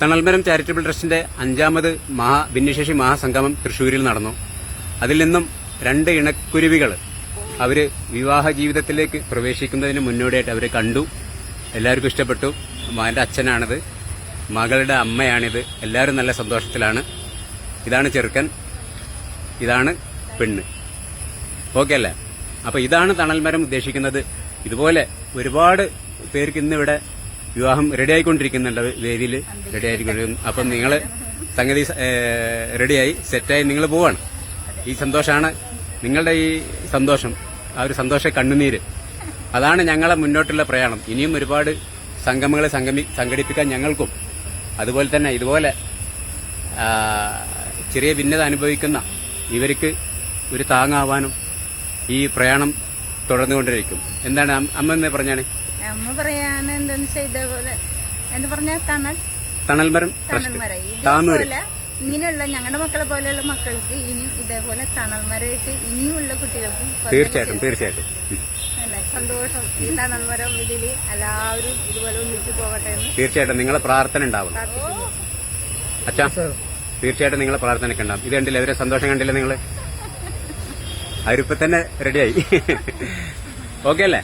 തണൽമരം charitable ട്രസ്റ്റിന്റെ 5ാമത് ഭിന്നശേഷി മഹാസംഗമം തൃശൂരിൽ നടന്നു. അതിൽ നിന്നും 2 ഇണക്കുരുവികൾ അവര് വിവാഹ ജീവിതത്തിലേക്ക് പ്രവേശിക്കുന്നതിന് മുന്നോടിയായിട്ട് അവരെ കണ്ടു. എല്ലാവർക്കും ഇഷ്ടപ്പെട്ടു. മകന്റെ അച്ഛനാണിത്, മകളുടെ അമ്മയാണിത്. എല്ലാവരും നല്ല സന്തോഷത്തിലാണ്. ഇതാണ് ചെറുക്കൻ, ഇതാണ് പെണ്ണ്. ഓക്കെ അല്ലേ? അപ്പൊ ഇതാണ് തണൽമരം ഉദ്ദേശിക്കുന്നത്. ഇതുപോലെ ഒരുപാട് പേർക്ക് ഇന്നിവിടെ വിവാഹം റെഡിയായിക്കൊണ്ടിരിക്കുന്നുണ്ട്, വേദിയിൽ റെഡിയായിക്കൊണ്ടിരിക്കുന്നു. അപ്പം നിങ്ങൾ സംഗതി റെഡിയായി സെറ്റായി നിങ്ങൾ പോവാണ്. ഈ സന്തോഷമാണ് നിങ്ങളുടെ ഈ സന്തോഷം, ആ ഒരു സന്തോഷ കണ്ണുനീര്, അതാണ് ഞങ്ങളെ മുന്നോട്ടുള്ള പ്രയാണം. ഇനിയും ഒരുപാട് സംഗമങ്ങളെ സംഘടിപ്പിക്കാൻ ഞങ്ങൾക്കും അതുപോലെ തന്നെ ഇതുപോലെ ചെറിയ ഭിന്നത അനുഭവിക്കുന്ന ഇവർക്ക് ഒരു താങ്ങാവാനും ഈ പ്രയാണം തുടർന്നുകൊണ്ടിരിക്കും. എന്താണ് അമ്മ എന്ന് പറഞ്ഞാണ്? അമ്മ പറയാൻ എന്താന്ന് വെച്ചാൽ ഇതേപോലെ എന്ന് പറഞ്ഞാൽ തണൽമരം ഇതേപോലെ ഇങ്ങനെയുള്ള ഞങ്ങളുടെ മക്കളെ പോലെയുള്ള മക്കൾക്ക് ഇനിയും ഇതേപോലെ തണൽമരമായിട്ട് ഇനിയുമുള്ള കുട്ടികൾക്കും തീർച്ചയായിട്ടും സന്തോഷം. ഈ തണൽമരം ഇതില് എല്ലാവരും ഇതുപോലെ ഒന്നിച്ചു പോകട്ടെ എന്ന് തീർച്ചയായിട്ടും നിങ്ങളെ പ്രാർത്ഥന ഉണ്ടാവും. അച്ഛാ, തീർച്ചയായിട്ടും നിങ്ങളെ പ്രാർത്ഥനയൊക്കെ ഉണ്ടാവും. ഇത് കണ്ടില്ല, അവരെ സന്തോഷം കണ്ടില്ല നിങ്ങൾ? അവരിപ്പോ തന്നെ റെഡിയായി. ഓക്കെ അല്ലേ?